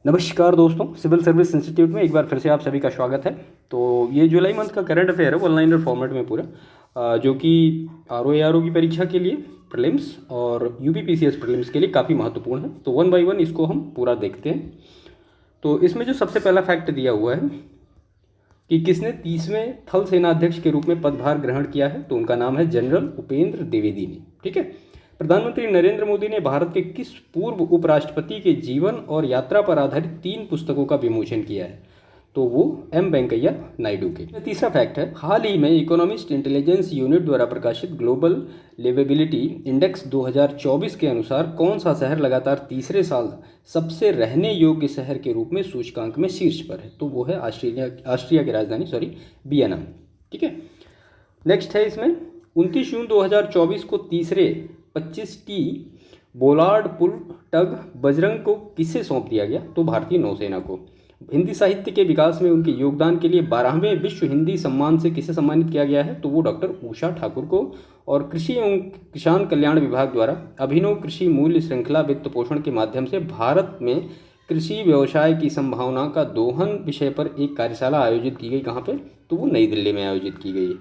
नमस्कार दोस्तों, civil service institute में एक बार फिर से आप सभी का स्वागत है। तो ये जुलाई मंथ का करंट अफेयर है वन लाइनर फॉर्मेट में पूरा, जो कि आर की परीक्षा के लिए प्रीलिम्स और यूपीपीसीएस प्रीलिम्स के लिए काफ़ी महत्वपूर्ण है। तो वन बाय वन इसको हम पूरा देखते हैं। तो इसमें जो सबसे पहला फैक्ट दिया हुआ है कि किसने 30वें थल सेनाध्यक्ष के रूप में पदभार ग्रहण किया है, तो उनका नाम है जनरल उपेंद्र द्विवेदी ने। ठीक है। प्रधानमंत्री नरेंद्र मोदी ने भारत के किस पूर्व उपराष्ट्रपति के जीवन और यात्रा पर आधारित 3 पुस्तकों का विमोचन किया है, तो वो एम वेंकैया नायडू के। तीसरा फैक्ट है, हाल ही में इकोनॉमिस्ट इंटेलिजेंस यूनिट द्वारा प्रकाशित ग्लोबल लिवेबिलिटी इंडेक्स 2024 के अनुसार कौन सा शहर लगातार तीसरे साल सबसे रहने योग्य शहर के रूप में सूचकांक में शीर्ष पर है, तो वो है ऑस्ट्रिया की राजधानी वियना। ठीक है। नेक्स्ट है इसमें 29 जून 2024 को तीसरे 25T बोलार्ड पुल टग बजरंग को किसे सौंप दिया गया, तो भारतीय नौसेना को। हिंदी साहित्य के विकास में उनके योगदान के लिए 12वें विश्व हिंदी सम्मान से किसे सम्मानित किया गया है, तो वो डॉक्टर उषा ठाकुर को। और कृषि एवं किसान कल्याण विभाग द्वारा अभिनव कृषि मूल्य श्रृंखला वित्त पोषण के माध्यम से भारत में कृषि व्यवसाय की संभावना का दोहन विषय पर एक कार्यशाला आयोजित की गई। कहाँ पे, तो वो नई दिल्ली में आयोजित की गई।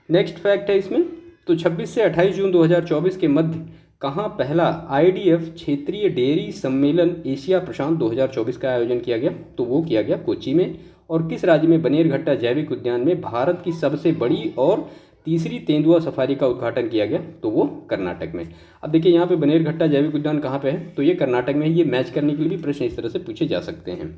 नेक्स्ट फैक्ट है इसमें, तो 26 से 28 जून 2024 के मध्य कहाँ पहला IDF क्षेत्रीय डेयरी सम्मेलन एशिया प्रशांत 2024 का आयोजन किया गया, तो वो किया गया कोच्चि में। और किस राज्य में बनेरघट्टा जैविक उद्यान में भारत की सबसे बड़ी और तीसरी तेंदुआ सफारी का उद्घाटन किया गया, तो वो कर्नाटक में। अब देखिए यहाँ पे बनेरघट्टा जैविक उद्यान कहाँ पे है, तो ये कर्नाटक में है। ये मैच करने के लिए भी प्रश्न इस तरह से पूछे जा सकते हैं।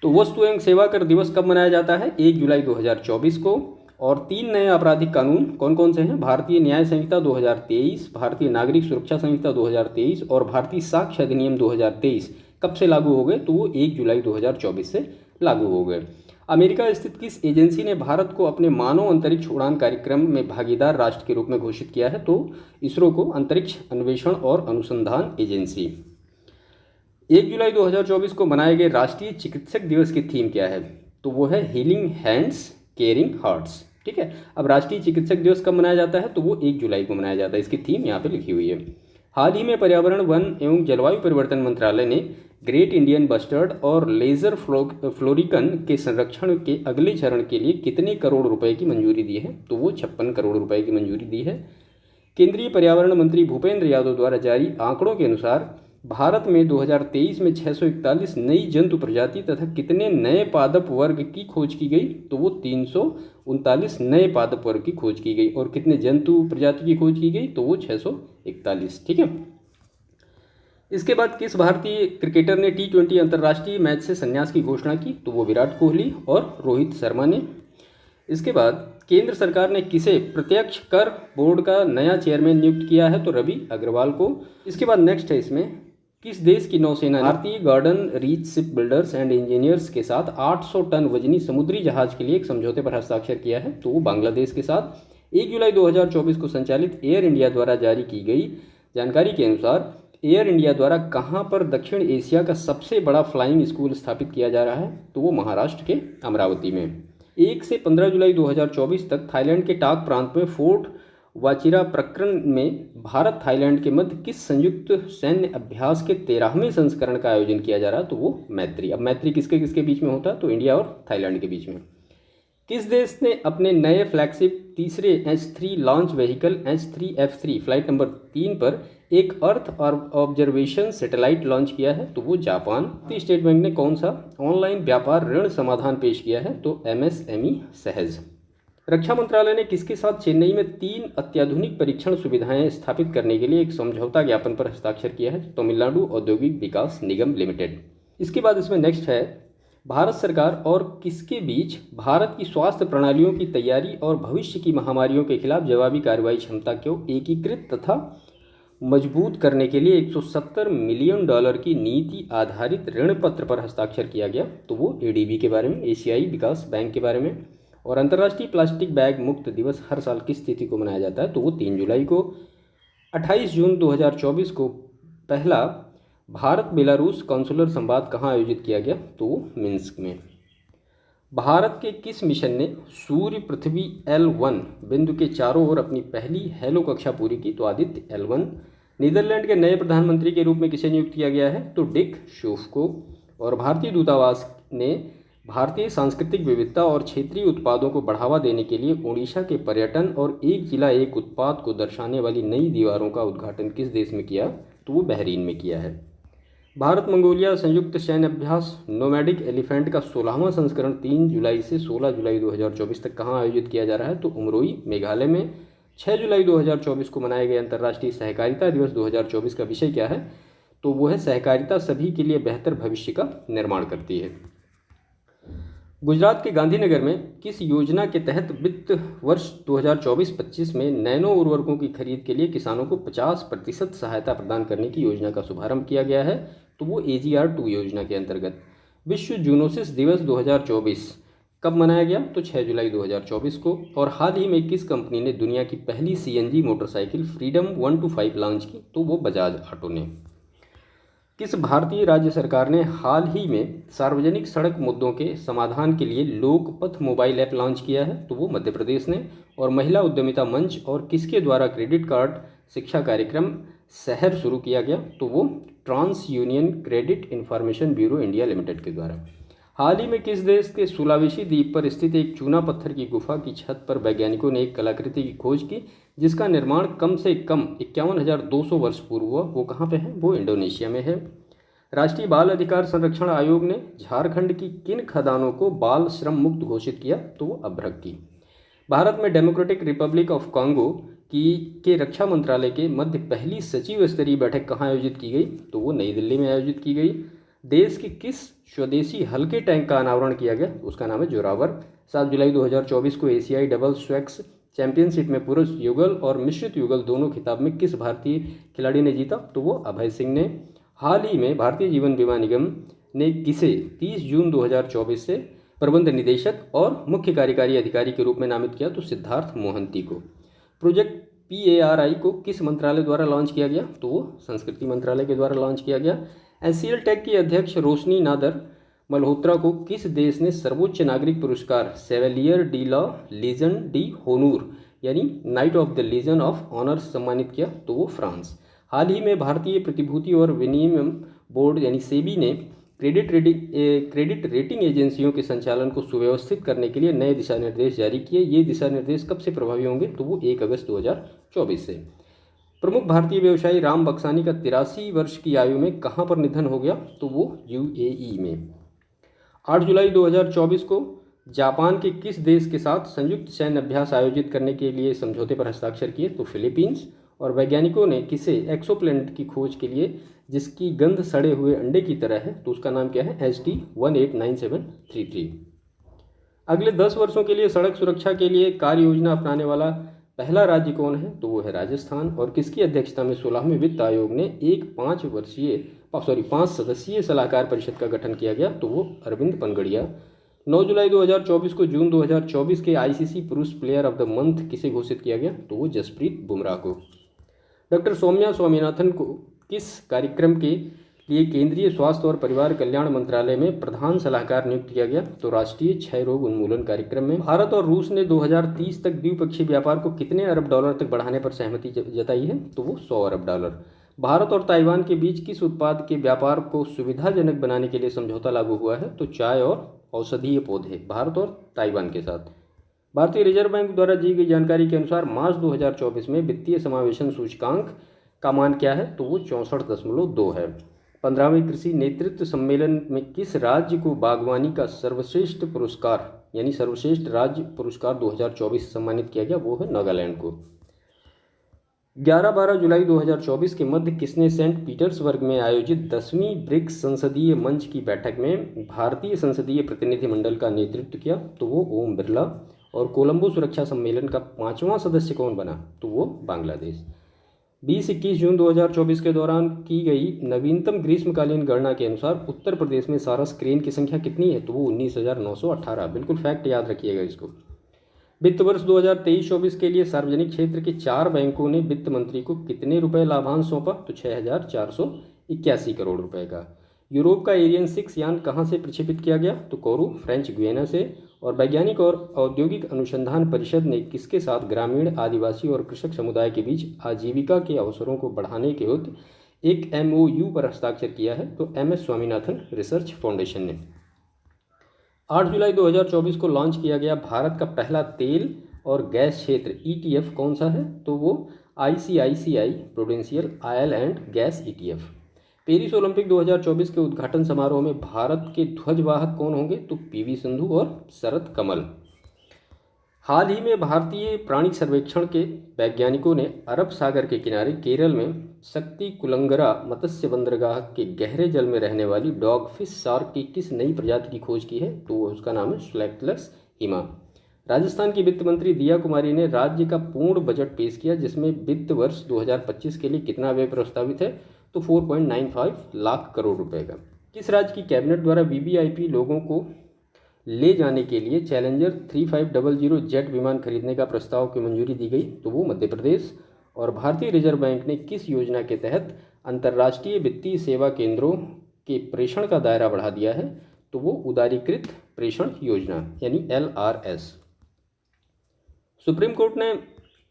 तो वस्तु एवं सेवा कर दिवस कब मनाया जाता है, 1 जुलाई 2024 को। और 3 नए आपराधिक कानून कौन कौन से हैं, भारतीय न्याय संहिता 2023, भारतीय नागरिक सुरक्षा संहिता 2023 और भारतीय साक्ष्य अधिनियम 2023 कब से लागू हो गए, तो वो 1 जुलाई 2024 से लागू हो गए। अमेरिका स्थित किस एजेंसी ने भारत को अपने मानव अंतरिक्ष उड़ान कार्यक्रम में भागीदार राष्ट्र के रूप में घोषित किया है, तो इसरो को, अंतरिक्ष अन्वेषण और अनुसंधान एजेंसी। 1 जुलाई 2024 को मनाए गए राष्ट्रीय चिकित्सक दिवस की थीम क्या है, तो वो है हीलिंग हैंड्स केयरिंग हार्ट्स। ठीक है। अब राष्ट्रीय चिकित्सक दिवस कब मनाया जाता है, तो वो 1 जुलाई को मनाया जाता है। इसकी थीम यहाँ पे लिखी हुई है। हाल ही में पर्यावरण, वन एवं जलवायु परिवर्तन मंत्रालय ने ग्रेट इंडियन बस्टर्ड और लेजर फ्लोरिकन के संरक्षण के अगले चरण के लिए कितने करोड़ रुपए की मंजूरी दी है, तो वो 56 करोड़ रुपए की मंजूरी दी है। केंद्रीय पर्यावरण मंत्री भूपेंद्र यादव द्वारा जारी आंकड़ों के अनुसार भारत में 2023 में 641 नई जंतु प्रजाति तथा कितने नए पादप वर्ग की खोज की गई, तो वो 339 नए पादप वर्ग की खोज की गई। और कितने जंतु प्रजाति की खोज की गई, तो वो 641। ठीक है। इसके बाद किस भारतीय क्रिकेटर ने T20 अंतर्राष्ट्रीय मैच से संन्यास की घोषणा की, तो वो विराट कोहली और रोहित शर्मा ने। इसके बाद केंद्र सरकार ने किसे प्रत्यक्ष कर बोर्ड का नया चेयरमैन नियुक्त किया है, तो रवि अग्रवाल को। इसके बाद नेक्स्ट है इसमें, किस देश की नौसेना ने भारतीय garden reach ship builders and engineers के साथ 800 टन वजनी समुद्री जहाज के लिए एक समझौते पर हस्ताक्षर किया है, तो वो बांग्लादेश के साथ। 1 जुलाई 2024 को संचालित एयर इंडिया द्वारा जारी की गई जानकारी के अनुसार एयर इंडिया द्वारा कहाँ पर दक्षिण एशिया का सबसे बड़ा फ्लाइंग स्कूल स्थापित किया जा रहा है, तो वो महाराष्ट्र के अमरावती में। 1 से 15 जुलाई 2024 तक थाईलैंड के टाक प्रांत में फोर्ट वाचिरा प्रकरण में भारत थाईलैंड के मध्य किस संयुक्त सैन्य अभ्यास के 13वें संस्करण का आयोजन किया जा रहा है, तो वो मैत्री। अब मैत्री किसके किसके बीच में होता है, तो इंडिया और थाईलैंड के बीच में। किस देश ने अपने नए फ्लैगशिप तीसरे H3 launch vehicle H3F3 flight number 3 पर एक अर्थ ऑब्जर्वेशन सैटेलाइट लॉन्च किया है, तो वो जापान। स्टेट बैंक ने कौन सा ऑनलाइन व्यापार ऋण समाधान पेश किया है, तो MSME सहज। रक्षा मंत्रालय ने किसके साथ चेन्नई में 3 अत्याधुनिक परीक्षण सुविधाएं स्थापित करने के लिए एक समझौता ज्ञापन पर हस्ताक्षर किया है, तमिलनाडु औद्योगिक विकास निगम लिमिटेड। इसके बाद इसमें नेक्स्ट है, भारत सरकार और किसके बीच भारत की स्वास्थ्य प्रणालियों की तैयारी और भविष्य की महामारियों के खिलाफ जवाबी कार्रवाई क्षमता को एकीकृत तथा मजबूत करने के लिए $170 मिलियन की नीति आधारित ऋण पत्र पर हस्ताक्षर किया गया, तो वो ADB के बारे में, एशियाई विकास बैंक के बारे में। और अंतर्राष्ट्रीय प्लास्टिक बैग मुक्त दिवस हर साल किस तिथि को मनाया जाता है, तो वो 3 जुलाई को। 28 जून 2024 को पहला भारत बेलारूस कॉन्सुलर संवाद कहाँ आयोजित किया गया, तो वो मिन्स्क में। भारत के किस मिशन ने सूर्य पृथ्वी L1 बिंदु के चारों ओर अपनी पहली हेलो कक्षा पूरी की, तो आदित्य L1 नीदरलैंड के नए प्रधानमंत्री के रूप में किसे नियुक्त किया गया है? तो डिक शूफ को। और भारतीय दूतावास ने भारतीय सांस्कृतिक विविधता और क्षेत्रीय उत्पादों को बढ़ावा देने के लिए ओडिशा के पर्यटन और एक जिला एक उत्पाद को दर्शाने वाली नई दीवारों का उद्घाटन किस देश में किया? तो वो बहरीन में किया है। भारत मंगोलिया संयुक्त सैन्य अभ्यास नोमैडिक एलिफेंट का 16वां संस्करण 3 जुलाई से 16 जुलाई 2024 तक कहाँ आयोजित किया जा रहा है? तो उमरोई मेघालय में। 6 जुलाई 2024 को मनाए गए अंतर्राष्ट्रीय सहकारिता दिवस 2024 का विषय क्या है? तो वो है सहकारिता सभी के लिए बेहतर भविष्य का निर्माण करती है। गुजरात के गांधीनगर में किस योजना के तहत वित्त वर्ष 2024-25 में नैनो उर्वरकों की खरीद के लिए किसानों को 50% सहायता प्रदान करने की योजना का शुभारंभ किया गया है? तो वो AGR2 योजना के अंतर्गत। विश्व जूनोसिस दिवस 2024 कब मनाया गया? तो 6 जुलाई 2024 को। और हाल ही में किस कंपनी ने दुनिया की पहली CNG मोटरसाइकिल फ्रीडम 125 लॉन्च की? तो वो बजाज ऑटो ने। किस भारतीय राज्य सरकार ने हाल ही में सार्वजनिक सड़क मुद्दों के समाधान के लिए लोकपथ मोबाइल ऐप लॉन्च किया है? तो वो मध्य प्रदेश ने। और महिला उद्यमिता मंच और किसके द्वारा क्रेडिट कार्ड शिक्षा कार्यक्रम शहर शुरू किया गया? तो वो TransUnion credit information bureau India limited के द्वारा। हाल ही में किस देश के सुलावेशी द्वीप पर स्थित एक चूना पत्थर की गुफा की छत पर वैज्ञानिकों ने एक कलाकृति की खोज की जिसका निर्माण कम से कम 51,200 वर्ष पूर्व हुआ? वो कहाँ पे है? वो इंडोनेशिया में है। राष्ट्रीय बाल अधिकार संरक्षण आयोग ने झारखंड की किन खदानों को बाल श्रम मुक्त घोषित किया? तो वो अभ्रक की। भारत में डेमोक्रेटिक रिपब्लिक ऑफ कांगो के रक्षा मंत्रालय के मध्य पहली सचिव स्तरीय बैठक कहाँ आयोजित की गई? तो वो नई दिल्ली में आयोजित की गई। देश के किस स्वदेशी हल्के टैंक का अनावरण किया गया? उसका नाम है जोरावर। 7 जुलाई 2024 को एशियाई डबल स्वैक्स चैंपियनशिप में पुरुष युगल और मिश्रित युगल दोनों खिताब में किस भारतीय खिलाड़ी ने जीता? तो वो अभय सिंह ने। हाल ही में भारतीय जीवन बीमा निगम ने किसे 30 जून 2024 से प्रबंध निदेशक और मुख्य कार्यकारी अधिकारी के रूप में नामित किया? तो सिद्धार्थ मोहंती को। प्रोजेक्ट PARI को किस मंत्रालय द्वारा लॉन्च किया गया? तो वो संस्कृति मंत्रालय के द्वारा लॉन्च किया गया। एनसीएल टेक की अध्यक्ष रोशनी नादर मल्होत्रा को किस देश ने सर्वोच्च नागरिक पुरस्कार सेवेलियर डी ला लीजन डी होनूर यानी Knight of the Legion of Honour सम्मानित किया? तो वो फ्रांस। हाल ही में भारतीय प्रतिभूति और विनिमय बोर्ड यानी सेबी ने क्रेडिट रेटिंग एजेंसियों के संचालन को सुव्यवस्थित करने के लिए नए दिशा निर्देश जारी किए। ये दिशा निर्देश कब से प्रभावी होंगे? तो वो 1 अगस्त 2024 से। प्रमुख भारतीय व्यवसायी राम बक्सानी का 83 वर्ष की आयु में कहाँ पर निधन हो गया? तो वो UAE में। 8 जुलाई 2024 को जापान के किस देश के साथ संयुक्त सैन्य अभ्यास आयोजित करने के लिए समझौते पर हस्ताक्षर किए? तो फिलीपींस। और वैज्ञानिकों ने किसे एक्सोप्लैनेट की खोज के लिए जिसकी गंध सड़े हुए अंडे की तरह है? तो उसका नाम क्या है? ST-189733। अगले 10 वर्षों के लिए सड़क सुरक्षा के लिए कार्य योजना अपनाने वाला पहला राज्य कौन है? तो वो है राजस्थान। और किसकी अध्यक्षता में 16वें वित्त आयोग ने एक 5 सदस्यीय सलाहकार परिषद का गठन किया गया? तो वो अरविंद पनगड़िया। 9 जुलाई 2024 को जून 2024 के ICC पुरुष प्लेयर ऑफ द मंथ किसे घोषित किया गया? तो वो जसप्रीत बुमराह को। डॉक्टर सौम्या स्वामीनाथन को किस कार्यक्रम के लिए केंद्रीय स्वास्थ्य और परिवार कल्याण मंत्रालय में प्रधान सलाहकार नियुक्त किया गया? तो राष्ट्रीय क्षय रोग उन्मूलन कार्यक्रम में। भारत और रूस ने 2030 तक द्विपक्षीय व्यापार को कितने अरब डॉलर तक बढ़ाने पर सहमति जताई है? तो वो 100 अरब डॉलर। भारत और ताइवान के बीच किस उत्पाद के व्यापार को सुविधाजनक बनाने के लिए समझौता लागू हुआ है? तो चाय और औषधीय पौधे, भारत और ताइवान के साथ। भारतीय रिजर्व बैंक द्वारा दी गई जानकारी के अनुसार मार्च 2024 में वित्तीय समावेशन सूचकांक का मान क्या है? तो वो 64.2 है। 15वें कृषि नेतृत्व सम्मेलन में किस राज्य को बागवानी का सर्वश्रेष्ठ पुरस्कार यानी सर्वश्रेष्ठ राज्य पुरस्कार 2024 सम्मानित किया गया? वो है नागालैंड को। 11-12 जुलाई 2024 के मध्य किसने सेंट पीटर्सबर्ग में आयोजित 10वीं ब्रिक्स संसदीय मंच की बैठक में भारतीय संसदीय प्रतिनिधिमंडल का नेतृत्व किया? तो वो ओम बिरला। और कोलंबो सुरक्षा सम्मेलन का 5वां सदस्य कौन बना? तो वो बांग्लादेश। 20-21 जून 2024 के दौरान की गई नवीनतम ग्रीष्मकालीन गणना के अनुसार उत्तर प्रदेश में सारस क्रेन की संख्या कितनी है? तो वो 19,918। बिल्कुल फैक्ट याद रखिएगा इसको। वित्त वर्ष 2023-24 के लिए सार्वजनिक क्षेत्र के 4 बैंकों ने वित्त मंत्री को कितने रुपए लाभांश सौंपा? तो 6,481 करोड़ रुपए का। यूरोप का एरियन 6 यान कहाँ से प्रक्षेपित किया गया? तो कोरू, फ्रेंच गुयाना से। और वैज्ञानिक और औद्योगिक अनुसंधान परिषद ने किसके साथ ग्रामीण, आदिवासी और कृषक समुदाय के बीच आजीविका के अवसरों को बढ़ाने के हेतु एक MOU पर हस्ताक्षर किया है? तो MS स्वामीनाथन रिसर्च फाउंडेशन ने। 8 जुलाई 2024 को लॉन्च किया गया भारत का पहला तेल और गैस क्षेत्र ETF कौन सा है? तो वो ICICI prudential oil and gas ETF। Paris Olympic 2024 के उद्घाटन समारोह में भारत के ध्वजवाहक कौन होंगे? तो PV सिंधु और शरद कमल। हाल ही में भारतीय प्राणिक सर्वेक्षण के वैज्ञानिकों ने अरब सागर के किनारे केरल में शक्ति कुलंगरा मत्स्य बंदरगाह के गहरे जल में रहने वाली डॉग फिश शार्क की किस नई प्रजाति की खोज की है? तो उसका नाम है स्लैक्टलस हिमा। राजस्थान की वित्त मंत्री दिया कुमारी ने राज्य का पूर्ण बजट पेश किया, जिसमें वित्त वर्ष 2025 के लिए कितना व्यय प्रस्तावित है? तो 4.95 लाख करोड़ रुपए का। किस राज्य की कैबिनेट द्वारा VVIP लोगों को ले जाने के लिए चैलेंजर 3500 जेट विमान खरीदने का प्रस्ताव की मंजूरी दी गई? तो वो मध्य प्रदेश। और भारतीय रिजर्व बैंक ने किस योजना के तहत अंतर्राष्ट्रीय वित्तीय सेवा केंद्रों के प्रेषण का दायरा बढ़ा दिया है? तो वो उदारीकृत प्रेषण योजना यानी LRS। सुप्रीम कोर्ट ने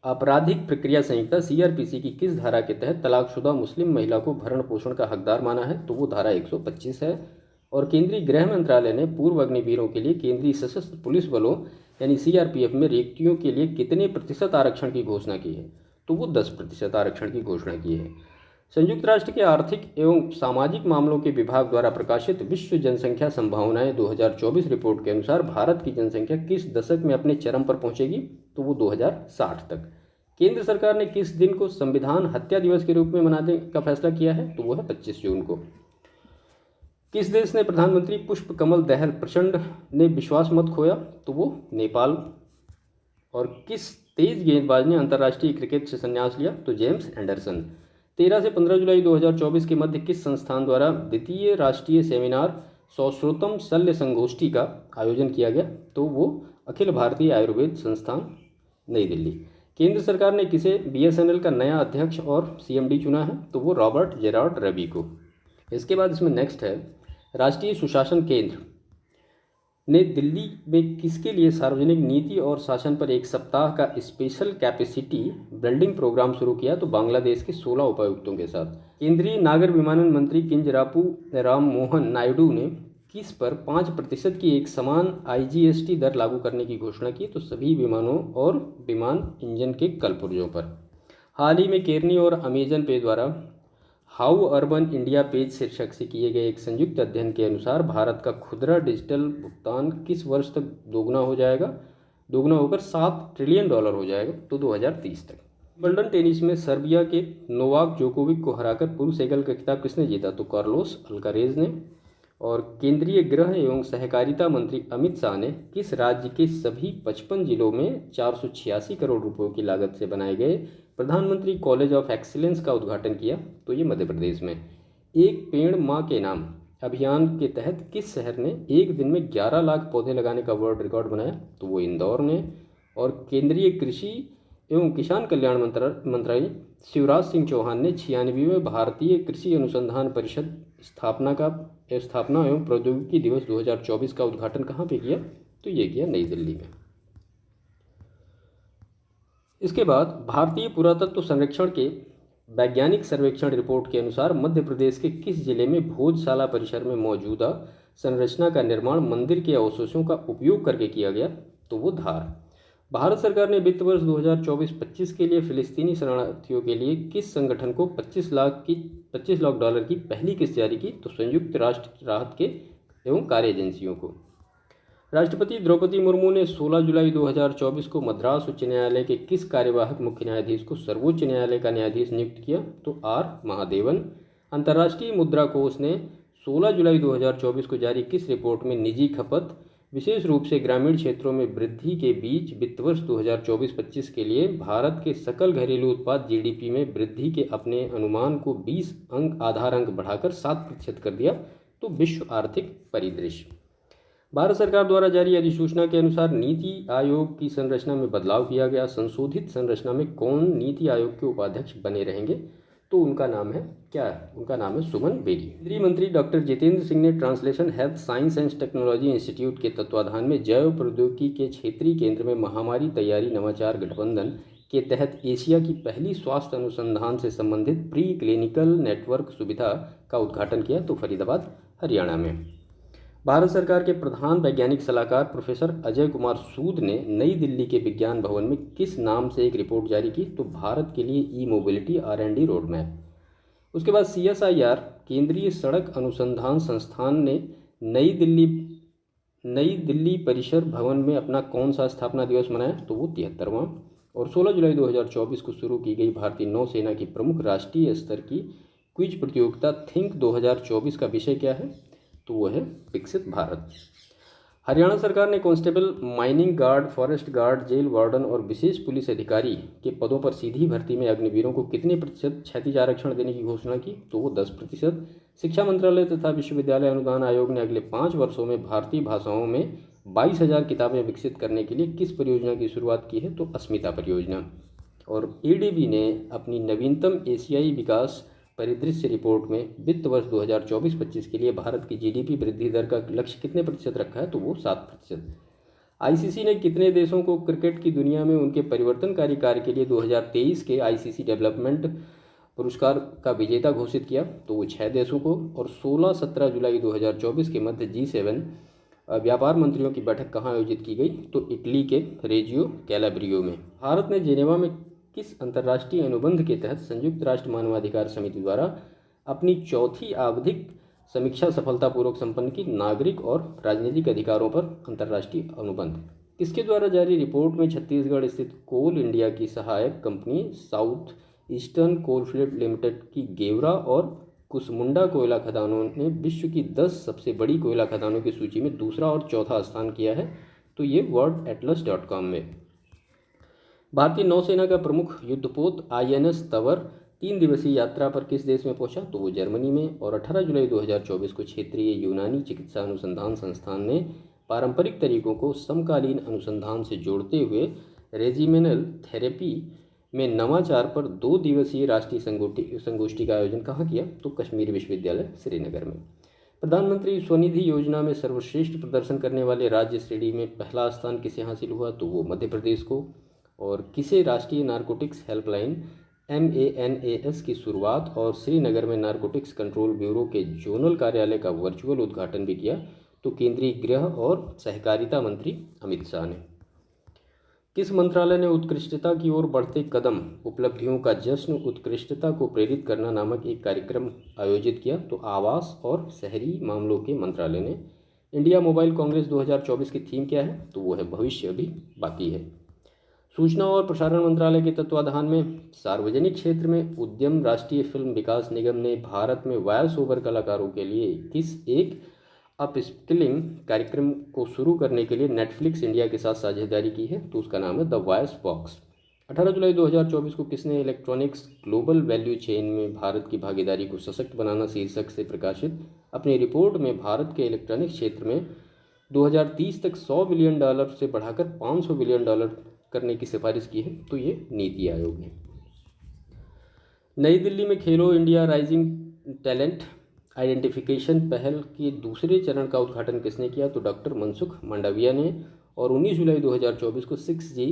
आपराधिक प्रक्रिया संहिता CRPC की किस धारा के तहत तलाकशुदा मुस्लिम महिला को भरण पोषण का हकदार माना है? तो वो धारा 125 है। और केंद्रीय गृह मंत्रालय ने पूर्व अग्निवीरों के लिए केंद्रीय सशस्त्र पुलिस बलों यानी CRPF में रिक्तियों के लिए कितने प्रतिशत आरक्षण की घोषणा की है? तो वो 10% आरक्षण की घोषणा की है। संयुक्त राष्ट्र के आर्थिक एवं सामाजिक मामलों के विभाग द्वारा प्रकाशित विश्व जनसंख्या संभावनाएं 2024 रिपोर्ट के अनुसार भारत की जनसंख्या किस दशक में अपने चरम पर पहुंचेगी? तो वो 2060 तक। केंद्र सरकार ने किस दिन को संविधान हत्या दिवस के रूप में मनाने का फैसला किया है? तो वो है 25 जून को। किस देश ने प्रधानमंत्री पुष्प कमल दहल प्रचंड ने विश्वास मत खोया? तो वो नेपाल। और किस तेज गेंदबाज ने अंतर्राष्ट्रीय क्रिकेट से संन्यास लिया? तो जेम्स एंडरसन। 13 से 15 जुलाई 2024 के मध्य किस संस्थान द्वारा द्वितीय राष्ट्रीय सेमिनार सौश्रोतम शल्य संगोष्ठी का आयोजन किया गया? तो वो अखिल भारतीय आयुर्वेद संस्थान नई दिल्ली। केंद्र सरकार ने किसे BSNL का नया अध्यक्ष और CMD चुना है? तो वो रॉबर्ट जेरार्ड रवि को। इसके बाद इसमें नेक्स्ट है, राष्ट्रीय सुशासन केंद्र ने दिल्ली में किसके लिए सार्वजनिक नीति और शासन पर एक सप्ताह का स्पेशल कैपेसिटी बिल्डिंग प्रोग्राम शुरू किया? तो बांग्लादेश के 16 उपायुक्तों के साथ। केंद्रीय नागर विमानन मंत्री किंजरापू राम मोहन नायडू ने किस पर 5% की एक समान IGST दर लागू करने की घोषणा की? तो सभी विमानों और विमान इंजन के कलपुर्जों पर। हाल ही में केरनी और अमेजन पे द्वारा हाउ अर्बन इंडिया पेज शीर्षक से किए गए एक संयुक्त अध्ययन के अनुसार भारत का खुदरा डिजिटल भुगतान किस वर्ष तक दोगुना होकर $7 ट्रिलियन हो जाएगा? तो 2030 तक। विंबलडन टेनिस में सर्बिया के नोवाक जोकोविक को हराकर पुरुष एकल का खिताब किसने जीता? तो कार्लोस अल्कारेज ने। और केंद्रीय गृह एवं सहकारिता मंत्री अमित शाह ने किस राज्य के सभी 55 जिलों में 486 करोड़ रुपयों की लागत से बनाए गए प्रधानमंत्री कॉलेज ऑफ एक्सीलेंस का उद्घाटन किया? तो ये मध्य प्रदेश में। एक पेड़ माँ के नाम अभियान के तहत किस शहर ने एक दिन में 11 लाख पौधे लगाने का वर्ल्ड रिकॉर्ड बनाया? तो वो इंदौर ने। और केंद्रीय कृषि एवं किसान कल्याण मंत्री शिवराज सिंह चौहान ने 96वें भारतीय कृषि अनुसंधान परिषद स्थापना एवं प्रौद्योगिकी दिवस 2024 का उद्घाटन कहाँ पे किया? तो ये किया नई दिल्ली में। इसके बाद भारतीय पुरातत्व संरक्षण के वैज्ञानिक सर्वेक्षण रिपोर्ट के अनुसार मध्य प्रदेश के किस जिले में भोजशाला परिसर में मौजूदा संरचना का निर्माण मंदिर के अवशेषों का उपयोग करके किया गया? तो वो धार। भारत सरकार ने वित्त वर्ष 2024-25 के लिए फिलिस्तीनी शरणार्थियों के लिए किस संगठन को $25 लाख की पहली किस्त जारी की? तो संयुक्त राष्ट्र राहत के एवं कार्य एजेंसियों को। राष्ट्रपति द्रौपदी मुर्मू ने 16 जुलाई 2024 को मद्रास उच्च न्यायालय के किस कार्यवाहक मुख्य न्यायाधीश को सर्वोच्च न्यायालय का न्यायाधीश नियुक्त किया? तो R महादेवन। अंतर्राष्ट्रीय मुद्रा कोष ने 16 जुलाई 2024 को जारी किस रिपोर्ट में निजी खपत, विशेष रूप से ग्रामीण क्षेत्रों में वृद्धि के बीच वित्त वर्ष 2024-25 के लिए भारत के सकल घरेलू उत्पाद GDP में वृद्धि के अपने अनुमान को 20 आधार अंक बढ़ाकर 7% कर दिया? तो विश्व आर्थिक परिदृश्य। भारत सरकार द्वारा जारी अधिसूचना के अनुसार नीति आयोग की संरचना में बदलाव किया गया। संशोधित संरचना में कौन नीति आयोग के उपाध्यक्ष बने रहेंगे? तो उनका नाम है क्या है? उनका नाम है सुमन बेरी। केंद्रीय मंत्री डॉक्टर जितेंद्र सिंह ने translation health science and technology institute के तत्वाधान में जैव प्रौद्योगिकी के क्षेत्रीय केंद्र में महामारी तैयारी नवाचार गठबंधन के तहत एशिया की पहली स्वास्थ्य अनुसंधान से संबंधित प्री क्लिनिकल नेटवर्क सुविधा का उद्घाटन किया। तो फरीदाबाद, हरियाणा में। भारत सरकार के प्रधान वैज्ञानिक सलाहकार प्रोफेसर अजय कुमार सूद ने नई दिल्ली के विज्ञान भवन में किस नाम से एक रिपोर्ट जारी की? तो भारत के लिए ई मोबिलिटी R&D रोड मैप। उसके बाद CSIR केंद्रीय सड़क अनुसंधान संस्थान ने नई दिल्ली परिसर भवन में अपना कौन सा स्थापना दिवस मनाया? तो वो 73वां। और 16 जुलाई 2024 को शुरू की गई भारतीय नौसेना की प्रमुख राष्ट्रीय स्तर की क्विज प्रतियोगिता थिंक 2024 का विषय क्या है? तो वो है विकसित भारत। हरियाणा सरकार ने constable, mining guard, forest guard, jail warden और विशेष पुलिस अधिकारी के पदों पर सीधी भर्ती में अग्निवीरों को कितने प्रतिशत क्षैतिज आरक्षण देने की घोषणा की? तो वो 10%। शिक्षा मंत्रालय तथा विश्वविद्यालय अनुदान आयोग ने अगले 5 वर्षों में भारतीय भाषाओं में 22,000 किताबें विकसित करने के लिए किस परियोजना की शुरुआत की है? तो अस्मिता परियोजना। और ADB ने अपनी नवीनतम एशियाई विकास परिदृश्य रिपोर्ट में वित्त वर्ष 2024-25 के लिए भारत की GDP वृद्धि दर का लक्ष्य कितने प्रतिशत रखा है? तो वो 7%। ICC ने कितने देशों को क्रिकेट की दुनिया में उनके परिवर्तनकारी कार्य के लिए 2023 के ICC डेवलपमेंट पुरस्कार का विजेता घोषित किया? तो वो 6 देशों को। और 16-17 जुलाई 2024 के मध्य G7 व्यापार मंत्रियों की बैठक कहाँ आयोजित की गई? तो इटली के रेजियो कैलाब्रियो में। भारत ने जेनेवा में किस अंतर्राष्ट्रीय अनुबंध के तहत संयुक्त राष्ट्र मानवाधिकार समिति द्वारा अपनी चौथी आवधिक समीक्षा सफलतापूर्वक संपन्न की? नागरिक और राजनीतिक अधिकारों पर अंतर्राष्ट्रीय अनुबंध। किसके द्वारा जारी रिपोर्ट में छत्तीसगढ़ स्थित कोल इंडिया की सहायक company south eastern coalfield limited की गेवरा और कुसमुंडा कोयला खदानों ने विश्व की 10 सबसे बड़ी कोयला खदानों की सूची में दूसरा और चौथा स्थान किया है? तो ये worldatlas.com में। भारतीय नौसेना का प्रमुख युद्धपोत INS तंवर 3 दिवसीय यात्रा पर किस देश में पहुंचा? तो वो जर्मनी में। और 18 जुलाई 2024 को क्षेत्रीय यूनानी चिकित्सा अनुसंधान संस्थान ने पारंपरिक तरीकों को समकालीन अनुसंधान से जोड़ते हुए रेजिमेनल थेरेपी में नवाचार पर 2 दिवसीय राष्ट्रीय संगोष्ठी का आयोजन कहाँ किया? तो कश्मीर विश्वविद्यालय श्रीनगर में। प्रधानमंत्री स्वनिधि योजना में सर्वश्रेष्ठ प्रदर्शन करने वाले राज्य श्रेणी में पहला स्थान किसे हासिल हुआ? तो वो मध्य प्रदेश को। और किसे राष्ट्रीय नारकोटिक्स हेल्पलाइन MANAS की शुरुआत और श्रीनगर में नारकोटिक्स कंट्रोल ब्यूरो के जोनल कार्यालय का वर्चुअल उद्घाटन भी किया? तो केंद्रीय गृह और सहकारिता मंत्री अमित शाह ने। किस मंत्रालय ने उत्कृष्टता की ओर बढ़ते कदम, उपलब्धियों का जश्न, उत्कृष्टता को प्रेरित करना नामक एक कार्यक्रम आयोजित किया? तो आवास और शहरी मामलों के मंत्रालय ने। इंडिया मोबाइल कांग्रेस 2024 की थीम क्या है? तो वो है भविष्य अभी बाकी है। सूचना और प्रसारण मंत्रालय के तत्वाधान में सार्वजनिक क्षेत्र में उद्यम राष्ट्रीय फिल्म विकास निगम ने भारत में वॉयस ओवर कलाकारों के लिए किस एक अपस्किलिंग कार्यक्रम को शुरू करने के लिए नेटफ्लिक्स इंडिया के साथ साझेदारी की है? तो उसका नाम है द वॉयस बॉक्स। 18 जुलाई 2024 को किसने इलेक्ट्रॉनिक्स ग्लोबल वैल्यू चेन में भारत की भागीदारी को सशक्त बनाना शीर्षक से प्रकाशित अपनी रिपोर्ट में भारत के इलेक्ट्रॉनिक्स क्षेत्र में 2030 तक $100 बिलियन से बढ़ाकर $500 बिलियन करने की सिफारिश की है? तो ये नीति आयोग ने। नई दिल्ली में खेलो इंडिया राइजिंग टैलेंट आइडेंटिफिकेशन पहल के दूसरे चरण का उद्घाटन किसने किया? तो डॉक्टर मनसुख मांडविया ने। और 19 जुलाई 2024 को 6G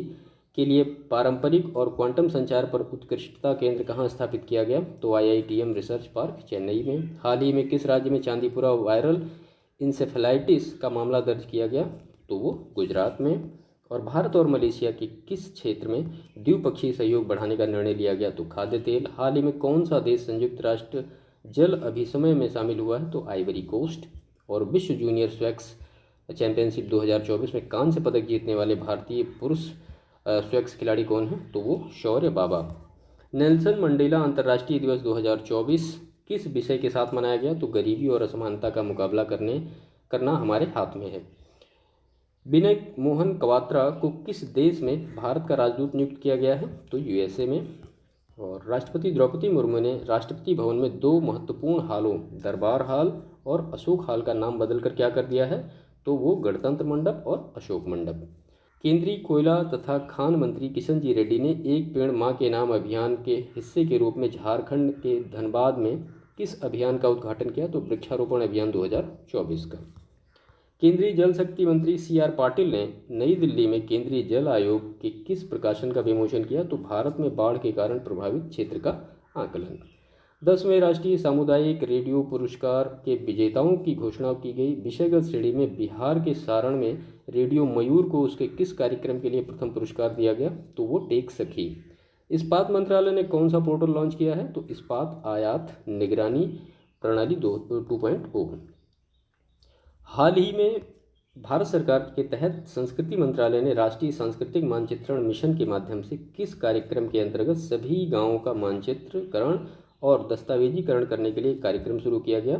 के लिए पारंपरिक और क्वांटम संचार पर उत्कृष्टता केंद्र कहाँ स्थापित किया गया? तो IITM रिसर्च पार्क चेन्नई में। हाल ही में किस राज्य में चांदीपुरा वायरल इंसेफेलाइटिस का मामला दर्ज किया गया? तो वो गुजरात में। और भारत और मलेशिया के किस क्षेत्र में द्विपक्षीय सहयोग बढ़ाने का निर्णय लिया गया? तो खाद्य तेल। हाल ही में कौन सा देश संयुक्त राष्ट्र जल अभिसमय में शामिल हुआ है? तो आइवरी कोस्ट। और विश्व जूनियर स्वैक्स चैंपियनशिप 2024 में कांस्य पदक जीतने वाले भारतीय पुरुष स्वैक्स खिलाड़ी कौन हैं? तो वो शौर्य बाबा। नेल्सन मंडेला अंतर्राष्ट्रीय दिवस 2024 किस विषय के साथ मनाया गया? तो गरीबी और असमानता का मुकाबला करना हमारे हाथ में है। विनय मोहन क्वात्रा को किस देश में भारत का राजदूत नियुक्त किया गया है? तो USA में। और राष्ट्रपति द्रौपदी मुर्मू ने राष्ट्रपति भवन में 2 महत्वपूर्ण हालों दरबार हाल और अशोक हाल का नाम बदलकर क्या कर दिया है? तो वो गणतंत्र मंडप और अशोक मंडप। केंद्रीय कोयला तथा खान मंत्री किशन जी रेड्डी ने एक पेड़ मां के नाम अभियान के हिस्से के रूप में झारखंड के धनबाद में किस अभियान का उद्घाटन किया? तो वृक्षारोपण अभियान 2024 का। केंद्रीय जल शक्ति मंत्री CR पाटिल ने नई दिल्ली में केंद्रीय जल आयोग के किस प्रकाशन का विमोचन किया? तो भारत में बाढ़ के कारण प्रभावित क्षेत्र का आकलन। 10वें राष्ट्रीय सामुदायिक रेडियो पुरस्कार के विजेताओं की घोषणा की गई। विषयगत श्रेणी में बिहार के सारण में रेडियो मयूर को उसके किस कार्यक्रम के लिए प्रथम पुरस्कार दिया गया? तो वो टेक सखी। इस्पात मंत्रालय ने कौन सा पोर्टल लॉन्च किया है? तो इस्पात आयात निगरानी प्रणाली 2.0। हाल ही में भारत सरकार के तहत संस्कृति मंत्रालय ने राष्ट्रीय सांस्कृतिक मानचित्रण मिशन के माध्यम से किस कार्यक्रम के अंतर्गत सभी गांवों का मानचित्रकरण और दस्तावेजीकरण करने के लिए कार्यक्रम शुरू किया गया?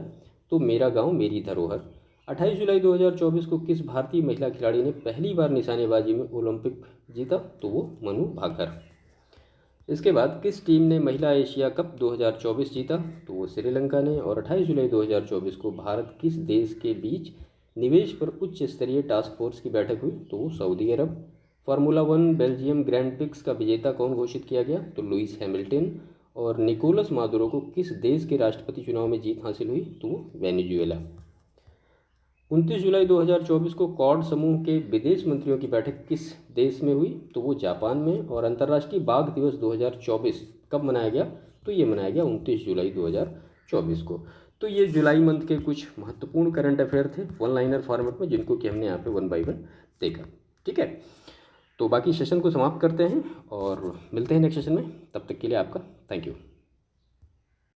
तो मेरा गांव मेरी धरोहर। 28 जुलाई 2024 को किस भारतीय महिला खिलाड़ी ने पहली बार निशानेबाजी में ओलंपिक जीता? तो वो मनु भाकर। इसके बाद किस टीम ने महिला एशिया कप 2024 जीता? तो वो श्रीलंका ने। और 28 जुलाई 2024 को भारत किस देश के बीच निवेश पर उच्च स्तरीय टास्क फोर्स की बैठक हुई? तो वो सऊदी अरब। फार्मूला 1 बेल्जियम ग्रैंड प्रिक्स का विजेता कौन घोषित किया गया? तो लुइस हैमिल्टन। और निकोलस मादुरो को किस देश के राष्ट्रपति चुनाव में जीत हासिल हुई? तो वेनेजुएला। 29 जुलाई 2024 को क्वाड समूह के विदेश मंत्रियों की बैठक किस देश में हुई? तो वो जापान में। और अंतर्राष्ट्रीय बाघ दिवस 2024 कब मनाया गया? तो ये मनाया गया 29 जुलाई 2024 को। तो ये जुलाई मंथ के कुछ महत्वपूर्ण करंट अफेयर थे वन लाइनर फॉर्मेट में, जिनको कि हमने यहाँ पे 1 बाय 1 देखा। ठीक है, तो बाकी सेशन को समाप्त करते हैं और मिलते हैं नेक्स्ट सेशन में। तब तक के लिए आपका थैंक यू।